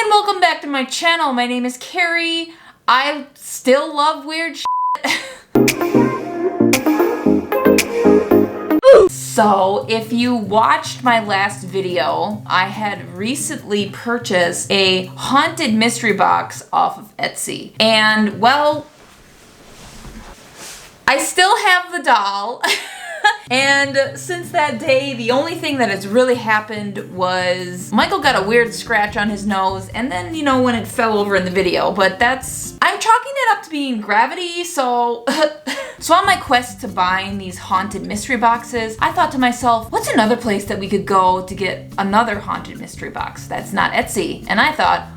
and welcome back to my channel. My name is Carrie. I still love weird shit. So, if you watched my last video, I had recently purchased a haunted mystery box off of Etsy. And, well, I still have the doll. And since that day, the only thing that has really happened was Michael got a weird scratch on his nose, and then, you know, when it fell over in the video, but I'm chalking it up to being gravity, so... So on my quest to buying these haunted mystery boxes, I thought to myself, what's another place that we could go to get another haunted mystery box that's not Etsy? And I thought,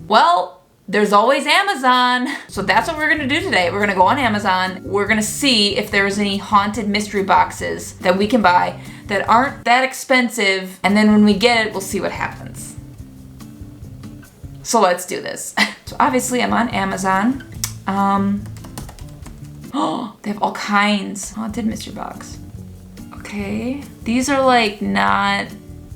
well, there's always Amazon. So that's what we're gonna do today. We're gonna go on Amazon. We're gonna see if there's any haunted mystery boxes that we can buy that aren't that expensive. And then when we get it, we'll see what happens. So let's do this. So obviously I'm on Amazon. Oh, they have all kinds. Haunted mystery box. Okay. These are like not...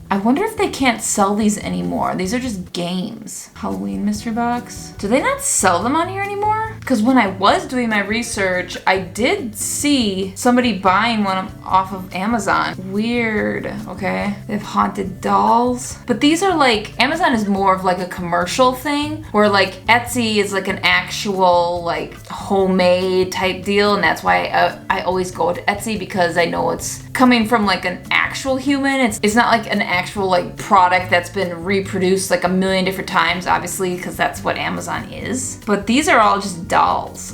I wonder if they can't sell these anymore. These are just games. Halloween mystery box. Do they not sell them on here anymore? Because when I was doing my research, I did see somebody buying one off of Amazon. Weird. Okay. They have haunted dolls. But these are like, Amazon is more of like a commercial thing, where like Etsy is like an actual like homemade type deal. And that's why I always go to Etsy, because I know it's coming from like an actual human. It's not like an actual like product that's been reproduced like a million different times, obviously, because that's what Amazon is. But these are all just dolls.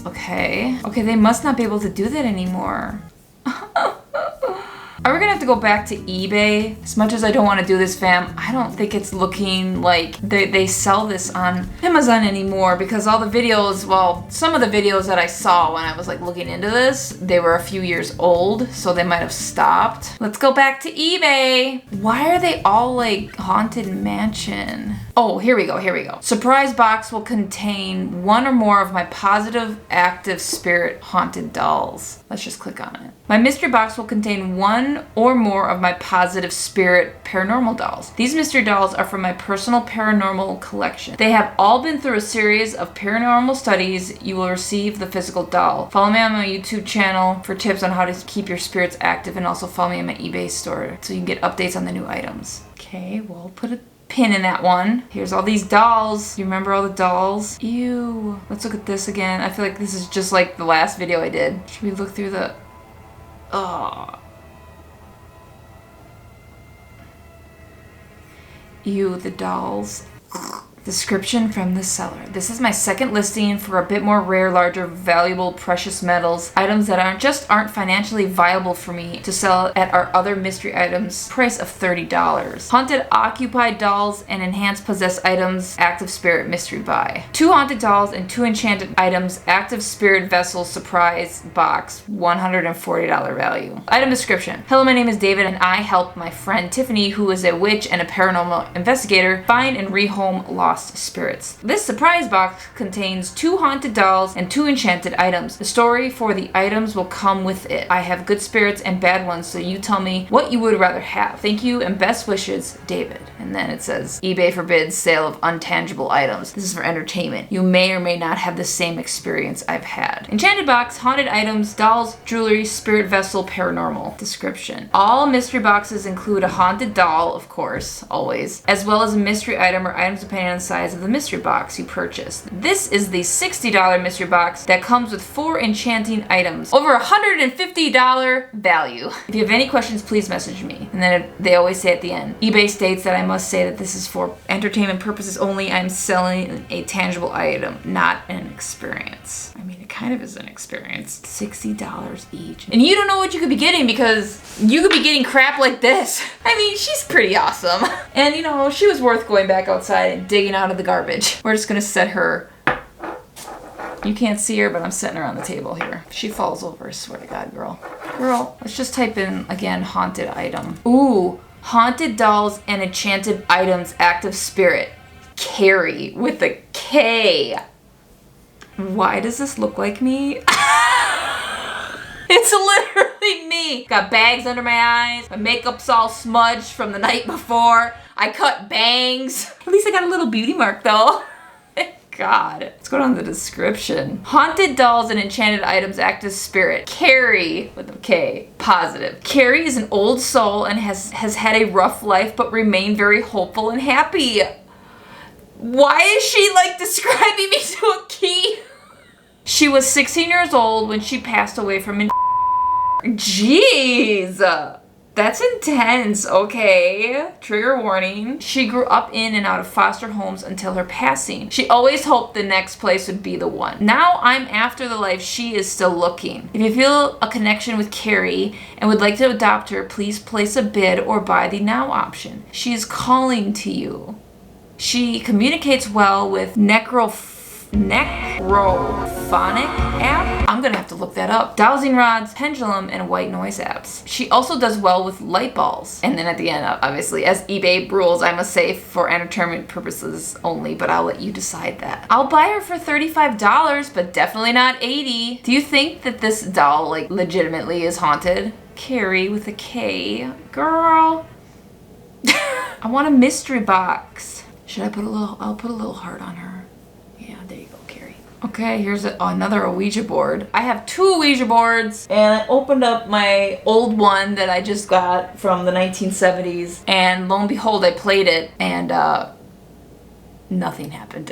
Okay, they must not be able to do that anymore. Are we gonna have to go back to eBay? As much as I don't want to do this, fam, I don't think it's looking like they sell this on Amazon anymore, because all the videos, well, some of the videos that I saw when I was like looking into this, they were a few years old, so they might have stopped. Let's go back to eBay. Why are they all like haunted mansion? Oh, here we go. Surprise box will contain one or more of my positive active spirit haunted dolls. Let's just click on it. My mystery box will contain one or more of my positive spirit paranormal dolls. These mystery dolls are from my personal paranormal collection. They have all been through a series of paranormal studies. You will receive the physical doll. Follow me on my YouTube channel for tips on how to keep your spirits active, and also follow me on my eBay store so you can get updates on the new items. Okay, we'll put a pin in that one. Here's all these dolls. You remember all the dolls? Ew. Let's look at this again. I feel like this is just like the last video I did. Should we look through the... Oh. Ew, the dolls. Description from the seller. This is my second listing for a bit more rare, larger, valuable, precious metals. Items that aren't financially viable for me to sell at our other mystery items. Price of $30. Haunted occupied dolls and enhanced possessed items. Active spirit mystery buy. 2 haunted dolls and 2 enchanted items. Active spirit vessel surprise box. $140 value. Item description. Hello, my name is David, and I help my friend Tiffany, who is a witch and a paranormal investigator, find and rehome lost spirits. This surprise box contains 2 haunted dolls and 2 enchanted items. The story for the items will come with it. I have good spirits and bad ones, so you tell me what you would rather have. Thank you and best wishes, David. And then it says, eBay forbids sale of untangible items. This is for entertainment. You may or may not have the same experience I've had. Enchanted box, haunted items, dolls, jewelry, spirit vessel, paranormal. Description. All mystery boxes include a haunted doll, of course, always, as well as a mystery item or items depending on the size of the mystery box you purchased. This is the $60 mystery box that comes with 4 enchanting items. Over $150 value. If you have any questions, please message me. And then they always say at the end, eBay states that I must say that this is for entertainment purposes only. I'm selling a tangible item, not an experience. I mean, it kind of is an experience. $60 each. And you don't know what you could be getting, because you could be getting crap like this. I mean, she's pretty awesome. And you know, she was worth going back outside and digging out of the garbage. We're just gonna set her. You can't see her, but I'm setting her on the table here. If she falls over, I swear to God, girl. Girl, let's just type in, again, haunted item. Ooh, haunted dolls and enchanted items, active spirit. Carrie, with a K. Why does this look like me? It's literally me. Got bags under my eyes. My makeup's all smudged from the night before. I cut bangs. At least I got a little beauty mark though. God. Let's go down to the description. Haunted dolls and enchanted items act as spirit. Carrie, with a K, positive. Carrie is an old soul and has had a rough life but remained very hopeful and happy. Why is she like describing me to a key? She was 16 years old when she passed away from Jeez. That's intense, okay. Trigger warning. She grew up in and out of foster homes until her passing. She always hoped the next place would be the one. Now I'm after the life she is still looking. If you feel a connection with Carrie and would like to adopt her, please place a bid or buy the now option. She is calling to you. She communicates well with necrophonic app. I'm gonna have to look that up. Dowsing rods, pendulum, and white noise apps. She also does well with light balls. And then at the end, obviously, as eBay rules, I must say for entertainment purposes only, but I'll let you decide that. I'll buy her for $35, but definitely not $80. Do you think that this doll, like, legitimately is haunted? Carrie with a K. Girl. I want a mystery box. Should I put a little, I'll put a little heart on her. Yeah, there you go, Carrie. Okay, here's another Ouija board. I have 2 Ouija boards, and I opened up my old one that I just got from the 1970s, and lo and behold, I played it, and nothing happened.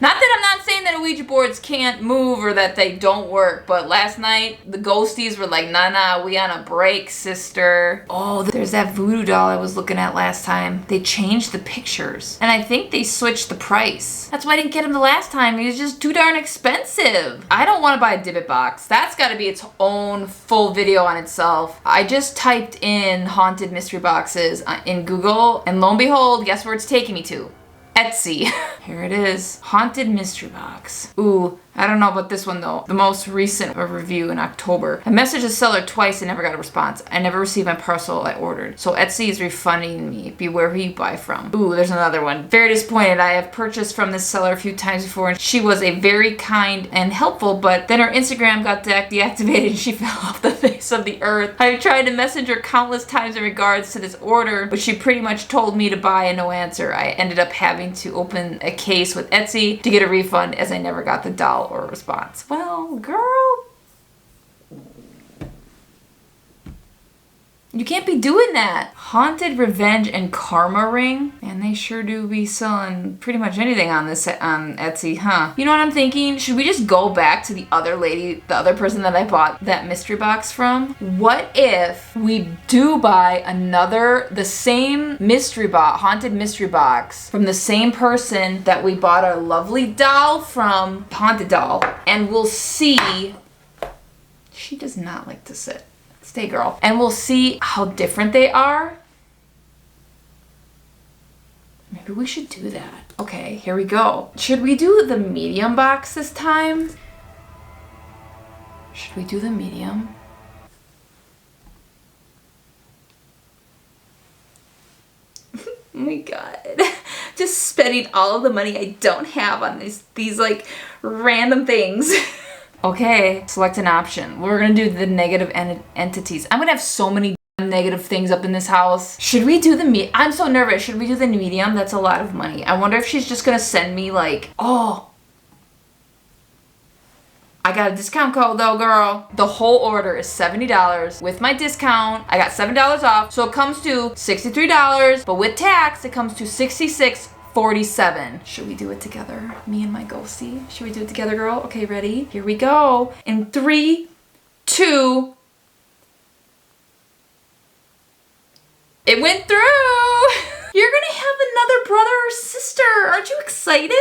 Not that I'm not saying that Ouija boards can't move or that they don't work, but last night the ghosties were like, nah, we on a break, sister. Oh, there's that voodoo doll I was looking at last time. They changed the pictures, and I think they switched the price. That's why I didn't get him the last time. He was just too darn expensive. I don't want to buy a Dibbit box. That's got to be its own full video on itself. I just typed in haunted mystery boxes in Google, and lo and behold, guess where it's taking me to? Etsy. Here it is. Haunted mystery box. Ooh, I don't know about this one though. The most recent review in October. I messaged the seller twice and never got a response. I never received my parcel I ordered. So Etsy is refunding me. Beware who you buy from. Ooh, there's another one. Very disappointed. I have purchased from this seller a few times before and she was a very kind and helpful, but then her Instagram got deactivated and she fell off the face of the earth. I've tried to message her countless times in regards to this order, but she pretty much told me to buy and no answer. I ended up having to open a case with Etsy to get a refund as I never got the doll or a response. Well, girl, you can't be doing that. Haunted Revenge and Karma Ring. And they sure do be selling pretty much anything on this on Etsy, huh? You know what I'm thinking? Should we just go back to the other lady, the other person that I bought that mystery box from? What if we do buy the same mystery box, haunted mystery box from the same person that we bought our lovely doll from, haunted doll, and we'll see. She does not like to sit. Stay, girl. And we'll see how different they are. Maybe we should do that. Okay, here we go. Should we do the medium box this time? Should we do the medium? Oh my god. Just spending all of the money I don't have on these like random things. Okay, select an option. We're gonna do the negative entities. I'm gonna have so many negative things up in this house. Should we do the I'm so nervous. Should we do the medium? That's a lot of money. I wonder if she's just gonna send me like, oh, I got a discount code though, girl. The whole order is $70. With my discount, I got $7 off. So it comes to $63, but with tax, it comes to $66.47. Should we do it together? Me and my ghostie. Should we do it together, girl? Okay, ready? Here we go. In 3, 2. It went through. You're gonna have another brother or sister. Aren't you excited?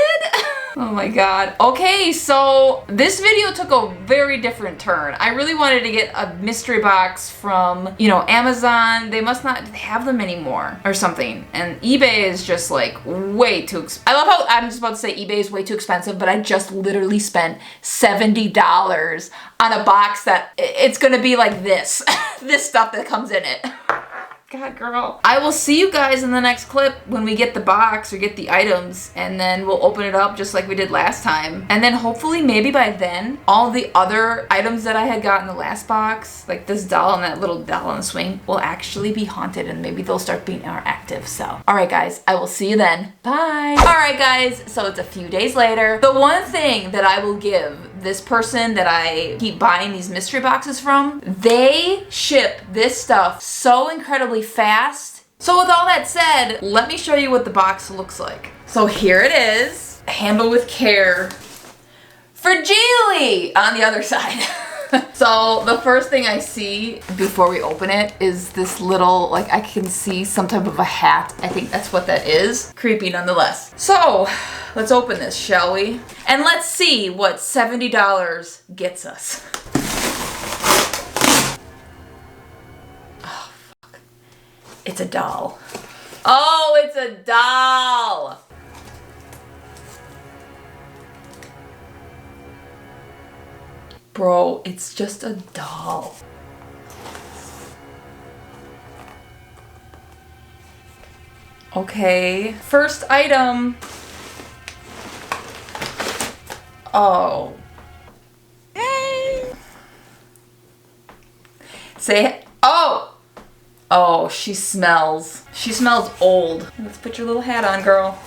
Oh my god. Okay, so this video took a very different turn. I really wanted to get a mystery box from, you know, Amazon. They must not have them anymore or something. And eBay is just like way too I love how I'm just about to say eBay is way too expensive, but I just literally spent $70 on a box that it's gonna be like this. This stuff that comes in it. God, girl. I will see you guys in the next clip when we get the box or get the items, and then we'll open it up just like we did last time. And then hopefully maybe by then, all the other items that I had got in the last box, like this doll and that little doll on the swing, will actually be haunted, and maybe they'll start being more active. So, all right, guys, I will see you then. Bye. All right, guys, so it's a few days later. The one thing that I will give this person that I keep buying these mystery boxes from, they ship this stuff so incredibly fast. So with all that said, let me show you what the box looks like. So here it is, handled with care for Geely on the other side. So the first thing I see before we open it is this little, like, I can see some type of a hat. I think that's what that is. Creepy nonetheless. So let's open this, shall we? And let's see what $70 gets us. Oh, fuck. It's a doll. Oh, it's a doll. Bro, it's just a doll. Okay, first item. Oh. Say it. Oh! Oh, she smells. She smells old. Let's put your little hat on, girl.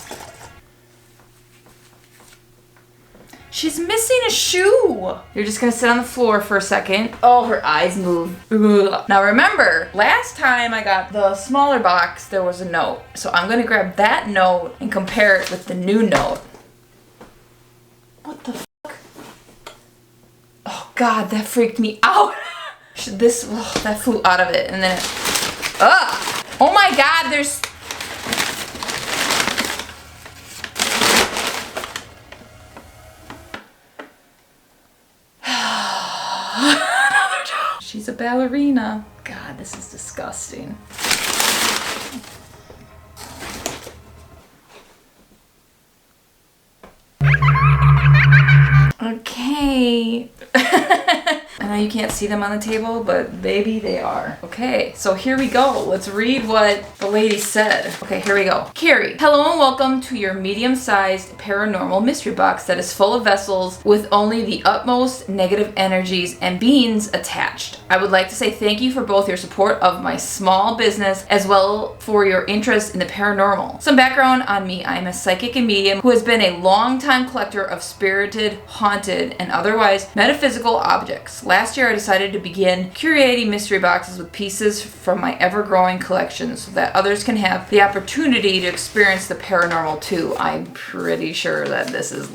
She's missing a shoe. You're just gonna sit on the floor for a second. Oh, her eyes move. Ugh. Now remember, last time I got the smaller box, there was a note. So I'm gonna grab that note and compare it with the new note. What the fuck? Oh God, that freaked me out. That flew out of it, and then it, ugh. Oh my God, there's, she's a ballerina. God, this is disgusting. Okay. I know you can't see them on the table, but baby, they are. Okay, so here we go. Let's read what the lady said. Okay, here we go. Carrie, hello and welcome to your medium-sized paranormal mystery box that is full of vessels with only the utmost negative energies and beings attached. I would like to say thank you for both your support of my small business as well for your interest in the paranormal. Some background on me. I am a psychic and medium who has been a long-time collector of spirited, haunted, and otherwise metaphysical objects. Last year I decided to begin curating mystery boxes with pieces from my ever-growing collection so that others can have the opportunity to experience the paranormal too. I'm pretty sure that this is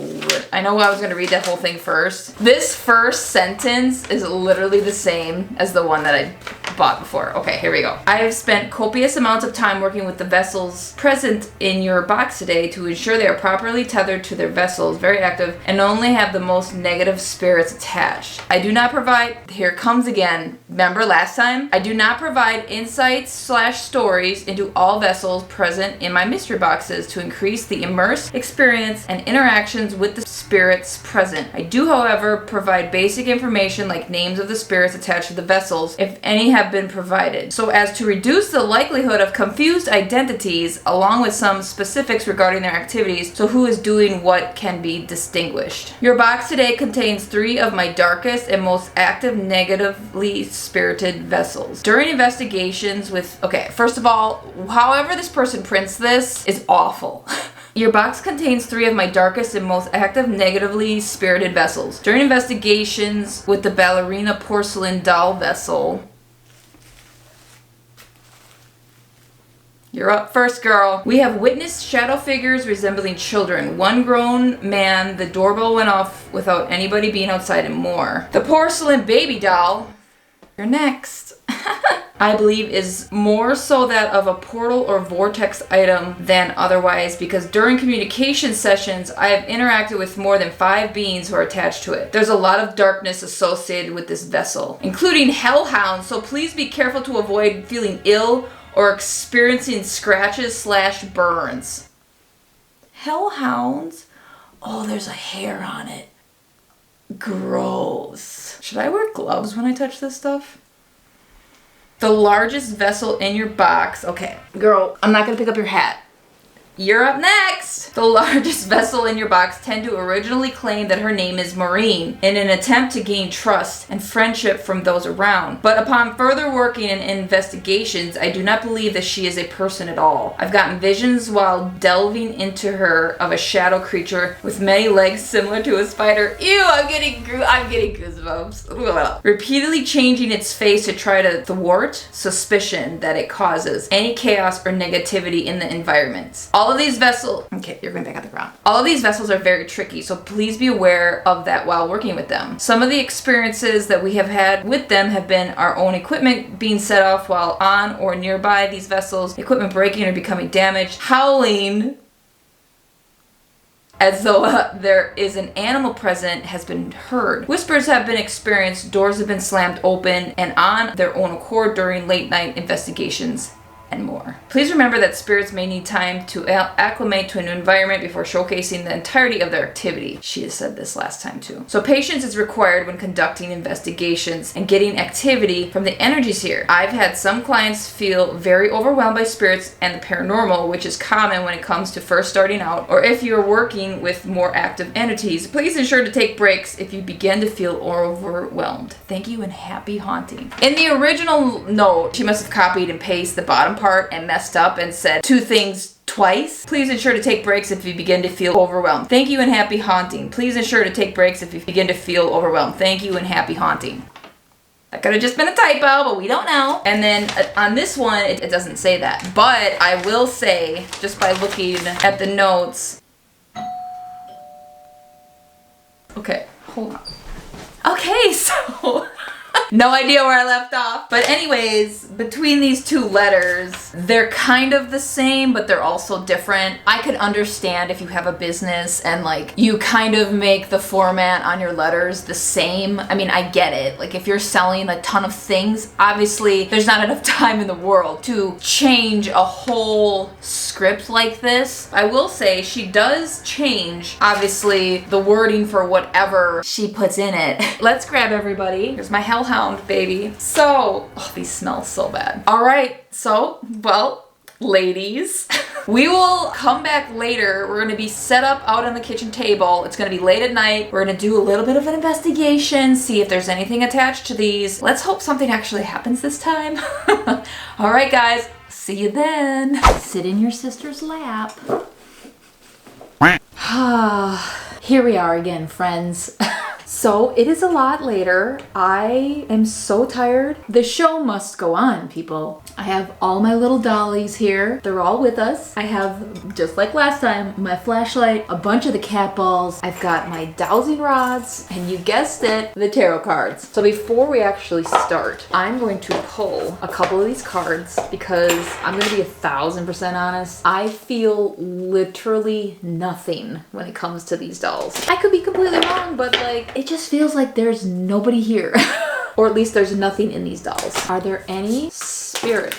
I know I was going to read that whole thing first. This first sentence is literally the same as the one that I bought before. Okay, here we go. I have spent copious amounts of time working with the vessels present in your box today to ensure they are properly tethered to their vessels, very active, and only have the most negative spirits attached. I do not provide, here it comes again, remember last time? I do not provide insights/stories into all vessels present in my mystery boxes to increase the immersed experience and interactions with the spirits present. I do, however, provide basic information like names of the spirits attached to the vessels, if any have been provided, so as to reduce the likelihood of confused identities, along with some specifics regarding their activities, so who is doing what can be distinguished. Your box today contains 3 of my darkest and most active negatively spirited vessels. During investigations with, okay, first of all, however this person prints this is awful. Your box contains 3 of my darkest and most active negatively spirited vessels. During investigations with the ballerina porcelain doll vessel, you're up first, girl. We have witnessed shadow figures resembling children. One grown man, the doorbell went off without anybody being outside, and more. The porcelain baby doll, you're next, I believe is more so that of a portal or vortex item than otherwise, because during communication sessions, I have interacted with more than 5 beings who are attached to it. There's a lot of darkness associated with this vessel, including hellhounds, so please be careful to avoid feeling ill or experiencing scratches/burns. Hellhounds? Oh, there's a hair on it. Gross. Should I wear gloves when I touch this stuff? The largest vessel in your box. Okay, girl, I'm not gonna pick up your hat. You're up next! The largest vessel in your box tend to originally claim that her name is Maureen in an attempt to gain trust and friendship from those around. But upon further working and investigations, I do not believe that she is a person at all. I've gotten visions while delving into her of a shadow creature with many legs similar to a spider. Ew, I'm getting goosebumps. Repeatedly changing its face to try to thwart suspicion that it causes any chaos or negativity in the environment. All of these vessels, okay, you're going back on the ground. All of these vessels are very tricky, so please be aware of that while working with them. Some of the experiences that we have had with them have been our own equipment being set off while on or nearby these vessels, equipment breaking or becoming damaged, howling as though there is an animal present has been heard. Whispers have been experienced, doors have been slammed open and on their own accord during late night investigations, and more. Please remember that spirits may need time to acclimate to a new environment before showcasing the entirety of their activity. She has said this last time too. So patience is required when conducting investigations and getting activity from the energies here. I've had some clients feel very overwhelmed by spirits and the paranormal, which is common when it comes to first starting out, or if you're working with more active entities. Please ensure to take breaks if you begin to feel overwhelmed. Thank you and happy haunting. In the original note, she must have copied and pasted the bottom part and messed up and said two things twice. Please ensure to take breaks if you begin to feel overwhelmed. Thank you and happy haunting. Please ensure to take breaks if you begin to feel overwhelmed. Thank you and happy haunting. That could have just been a typo, but we don't know. And then on this one, it doesn't say that. But I will say, just by looking at the notes. Okay, hold on. Okay, so no idea where I left off. But anyways, between these two letters, they're kind of the same, but they're also different. I could understand if you have a business and like you kind of make the format on your letters the same. I mean, I get it. Like if you're selling a ton of things, obviously there's not enough time in the world to change a whole script like this. I will say she does change, obviously, the wording for whatever she puts in it. Let's grab everybody. Here's my hellhound, baby. So, oh, these smell so bad. All right, so, well, ladies, we will come back later. We're gonna be set up out on the kitchen table. It's gonna be late at night. We're gonna do a little bit of an investigation, see if there's anything attached to these. Let's hope something actually happens this time. All right, guys, see you then. Sit in your sister's lap. Here we are again, friends. So it is a lot later. I am so tired. The show must go on, people. I have all my little dollies here. They're all with us. I have, just like last time, my flashlight, a bunch of the cat balls. I've got my dowsing rods, and you guessed it, the tarot cards. So before we actually start, I'm going to pull a couple of these cards because I'm going to be 1000% honest. I feel literally nothing when it comes to these dolls. I could be completely wrong, but like, it just feels like there's nobody here. Or at least there's nothing in these dolls. Are there any spirit?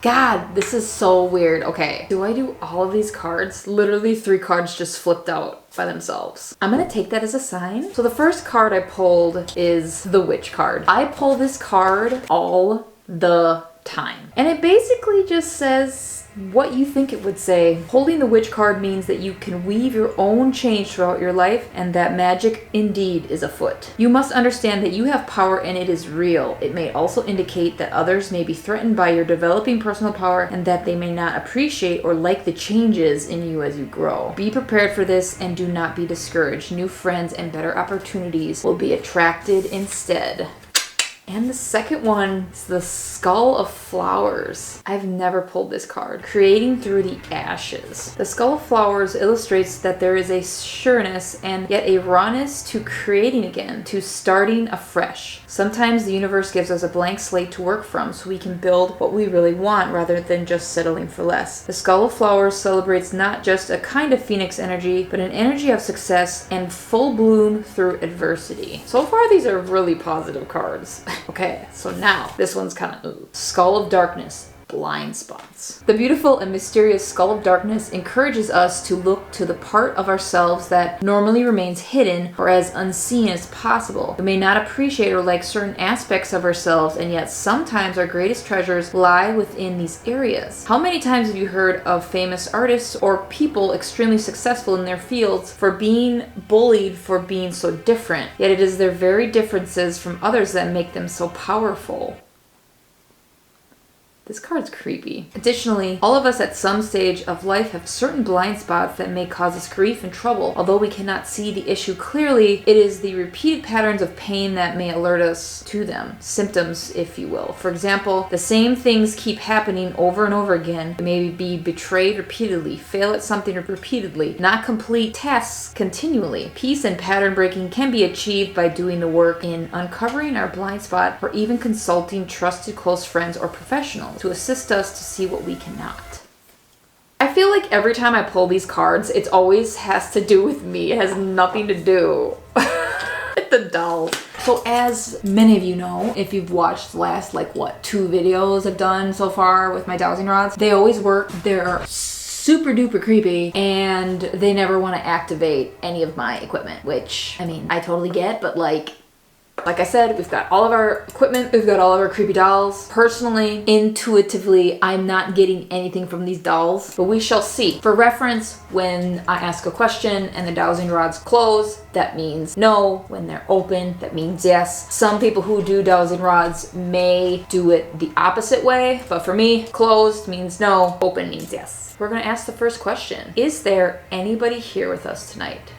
God, this is so weird. Okay, do I do all of these cards? Literally 3 cards just flipped out by themselves. I'm gonna take that as a sign. So the first card I pulled is the witch card. I pull this card all the time. And it basically just says what you think it would say. Holding the witch card means that you can weave your own change throughout your life and that magic indeed is afoot. You must understand that you have power and it is real. It may also indicate that others may be threatened by your developing personal power and that they may not appreciate or like the changes in you as you grow. Be prepared for this and do not be discouraged. New friends and better opportunities will be attracted instead. And the second one is the Skull of Flowers. I've never pulled this card. Creating through the ashes. The Skull of Flowers illustrates that there is a sureness and yet a rawness to creating again, to starting afresh. Sometimes the universe gives us a blank slate to work from so we can build what we really want rather than just settling for less. The Skull of Flowers celebrates not just a kind of phoenix energy, but an energy of success and full bloom through adversity. So far, these are really positive cards. Okay, so now this one's kind of Skull of Darkness. blind spots. The beautiful and mysterious skull of darkness encourages us to look to the part of ourselves that normally remains hidden or as unseen as possible. We may not appreciate or like certain aspects of ourselves, and yet sometimes our greatest treasures lie within these areas. How many times have you heard of famous artists or people extremely successful in their fields for being bullied for being so different? Yet it is their very differences from others that make them so powerful. This card's creepy. Additionally, all of us at some stage of life have certain blind spots that may cause us grief and trouble. Although we cannot see the issue clearly, it is the repeated patterns of pain that may alert us to them. Symptoms, if you will. For example, the same things keep happening over and over again. We may be betrayed repeatedly, fail at something repeatedly, not complete tasks continually. Peace and pattern breaking can be achieved by doing the work in uncovering our blind spot or even consulting trusted close friends or professionals to assist us to see what we cannot. I feel like every time I pull these cards, it always has to do with me. It has nothing to do with the dolls. So as many of you know, if you've watched the last, 2 videos I've done so far with my dowsing rods, they always work. They're super duper creepy, and they never want to activate any of my equipment, which, I mean, I totally get, but like I said, we've got all of our equipment, we've got all of our creepy dolls. Personally, intuitively, I'm not getting anything from these dolls, but we shall see. For reference, when I ask a question and the dowsing rods close, that means no. When they're open, that means yes. Some people who do dowsing rods may do it the opposite way, but for me, closed means no, open means yes. We're gonna ask the first question. Is there anybody here with us tonight?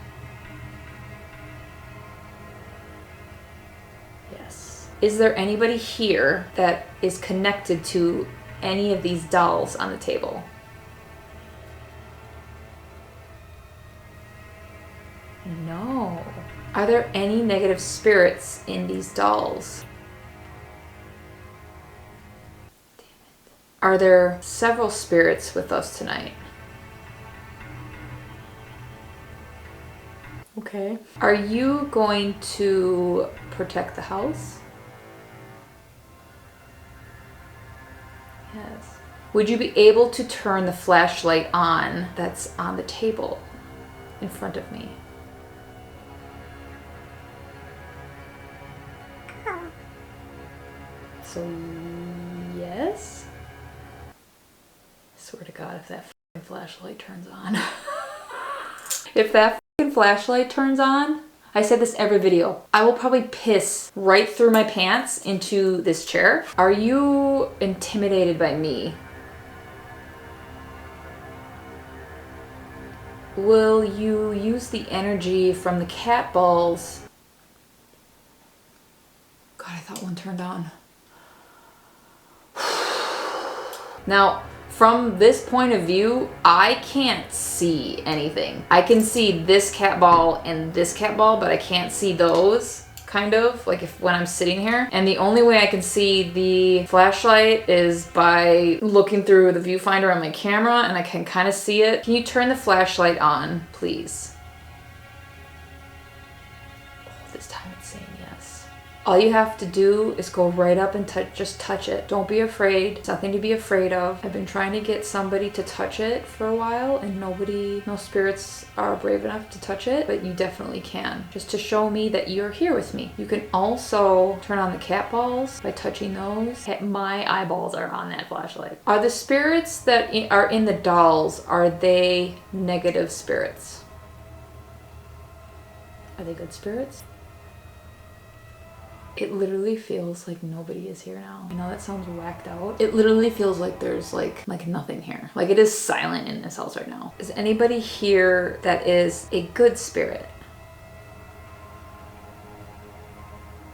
Is there anybody here that is connected to any of these dolls on the table? No. Are there any negative spirits in these dolls? Damn it. Are there several spirits with us tonight? Okay. Are you going to protect the house? Yes. Would you be able to turn the flashlight on that's on the table in front of me? So, yes? I swear to God, if that f***ing flashlight turns on. If that f***ing flashlight turns on, I said this every video, I will probably piss right through my pants into this chair. Are you intimidated by me? Will you use the energy from the cat balls? God, I thought one turned on. Now, from this point of view, I can't see anything. I can see this cat ball and this cat ball, but I can't see those, kind of, like when I'm sitting here. And the only way I can see the flashlight is by looking through the viewfinder on my camera, and I can kind of see it. Can you turn the flashlight on, please? Oh, this time it's saying yes. All you have to do is go right up and just touch it. Don't be afraid. It's nothing to be afraid of. I've been trying to get somebody to touch it for a while, and no spirits are brave enough to touch it, but you definitely can. Just to show me that you're here with me. You can also turn on the cat balls by touching those. My eyeballs are on that flashlight. Are the spirits that are in the dolls, are they negative spirits? Are they good spirits? It literally feels like nobody is here now. I know that sounds whacked out. It literally feels like there's like nothing here. Like it is silent in this house right now. Is anybody here that is a good spirit?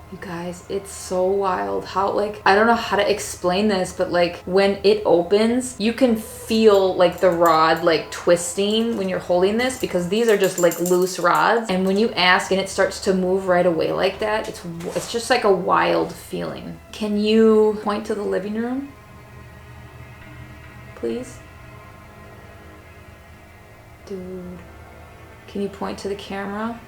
You guys, it's so wild how, like, I don't know how to explain this, but like when it opens, you can feel like the rod like twisting when you're holding this, because these are just like loose rods. And when you ask and it starts to move right away like that, it's just like a wild feeling. Can you point to the living room, please? Dude, can you point to the camera?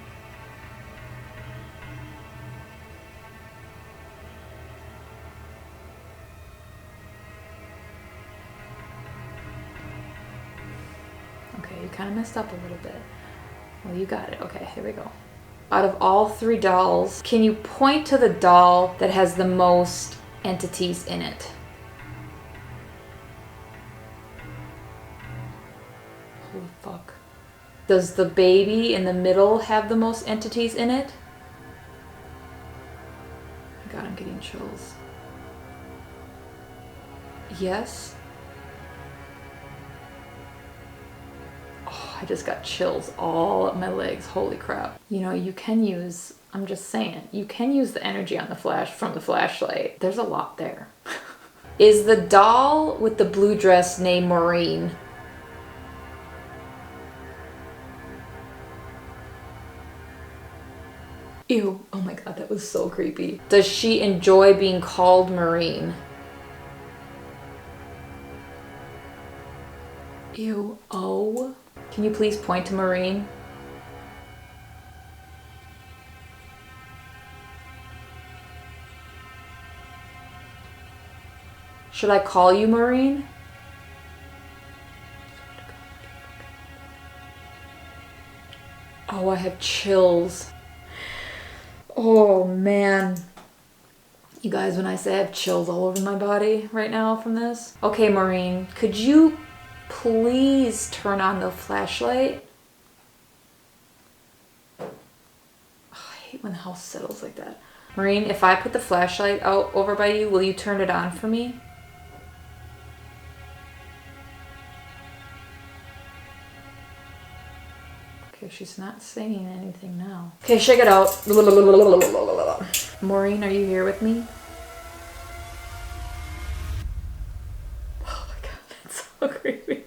you kind of messed up a little bit. Well, you got it. Okay, here we go. Out of all 3 dolls, can you point to the doll that has the most entities in it? Holy fuck. Does the baby in the middle have the most entities in it? Oh my god, I'm getting chills. Yes? Oh, I just got chills all up my legs. Holy crap. You know, you can use, I'm just saying, you can use the energy on the flash from the flashlight. There's a lot there. Is the doll with the blue dress named Maureen? Ew. Oh my god, that was so creepy. Does she enjoy being called Maureen? Ew. Oh. Can you please point to Maureen? Should I call you Maureen? Oh, I have chills. Oh man. You guys, when I say I have chills all over my body right now from this. Okay, Maureen, could you please turn on the flashlight? Oh, I hate when the house settles like that. Maureen, if I put the flashlight out over by you, will you turn it on for me? Okay, she's not saying anything now. Okay, shake it out. Maureen, are you here with me? Oh my god, that's so creepy.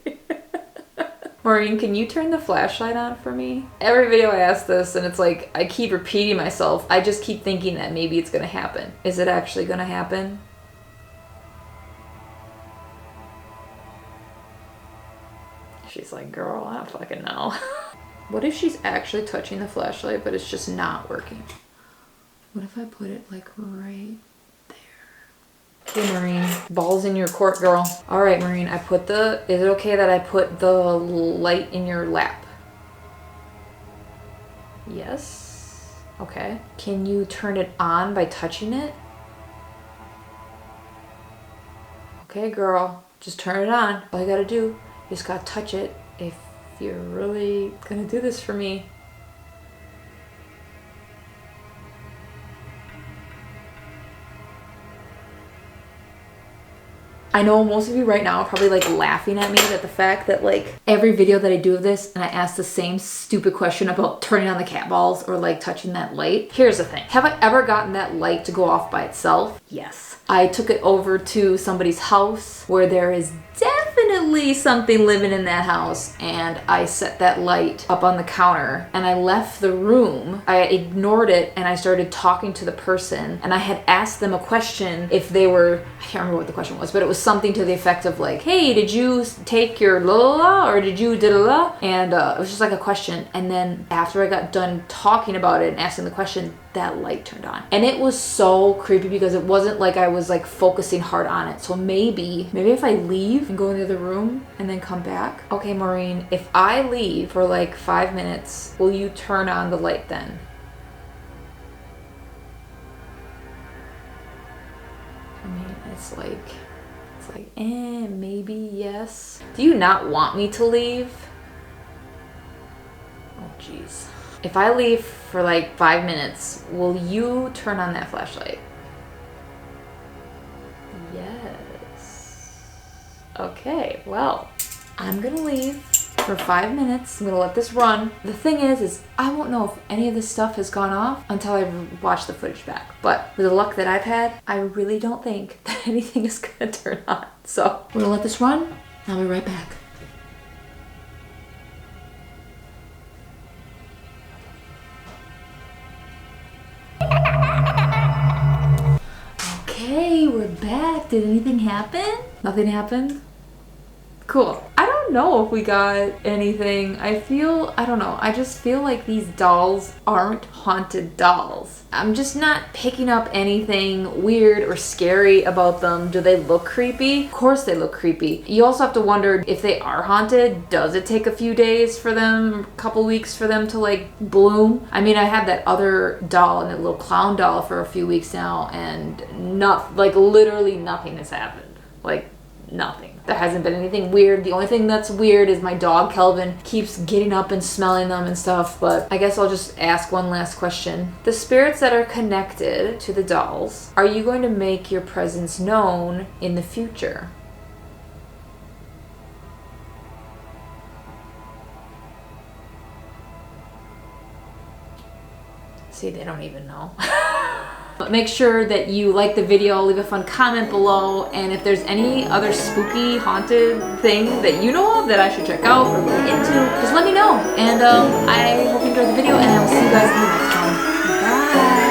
Maureen, can you turn the flashlight on for me? Every video I ask this and it's like, I keep repeating myself. I just keep thinking that maybe it's gonna happen. Is it actually gonna happen? She's like, girl, I don't fucking know. What if she's actually touching the flashlight, but it's just not working? What if I put it like right there? Okay, Maureen, ball's in your court, girl. All right, Maureen, is it okay that I put the light in your lap? Yes. Okay. Can you turn it on by touching it? Okay, girl, just turn it on. All you gotta do, you just gotta touch it if you're really gonna do this for me. I know most of you right now are probably like laughing at me at the fact that like every video that I do of this and I ask the same stupid question about turning on the cat balls or like touching that light. Here's the thing. Have I ever gotten that light to go off by itself? Yes. I took it over to somebody's house where there is definitely something living in that house, and I set that light up on the counter and I left the room. I ignored it and I started talking to the person, and I had asked them a question if they were, I can't remember what the question was, but it was something to the effect of like, hey, did you take your la la la or did you da la la? And it was just like a question, and then after I got done talking about it and asking the question, that light turned on. And it was so creepy because it wasn't like I was like focusing hard on it. So maybe if I leave and go into the room and then come back. Okay, Maureen, if I leave for like 5 minutes, will you turn on the light then? I mean, it's like, maybe yes. Do you not want me to leave? Oh, jeez. If I leave for like 5 minutes, will you turn on that flashlight? Yes. Okay, well, I'm gonna leave for 5 minutes. I'm gonna let this run. The thing is I won't know if any of this stuff has gone off until I watch the footage back. But with the luck that I've had, I really don't think that anything is gonna turn on. So I'm gonna let this run, and I'll be right back. Okay, we're back. Did anything happen? Nothing happened? Cool. I don't don't know if we got anything. I don't know. I just feel like these dolls aren't haunted dolls. I'm just not picking up anything weird or scary about them. Do they look creepy? Of course they look creepy. You also have to wonder if they are haunted. Does it take a few days for them, a couple weeks for them to like bloom? I mean, I had that other doll and that little clown doll for a few weeks now, and literally nothing has happened. Like nothing. There hasn't been anything weird. The only thing that's weird is my dog Kelvin keeps getting up and smelling them and stuff. But I guess I'll just ask one last question. The spirits that are connected to the dolls, are you going to make your presence known in the future? See, they don't even know. But make sure that you like the video, leave a fun comment below, and if there's any other spooky, haunted thing that you know of that I should check out or look into, just let me know. And I hope you enjoyed the video, and I will see you guys in the next one. Bye!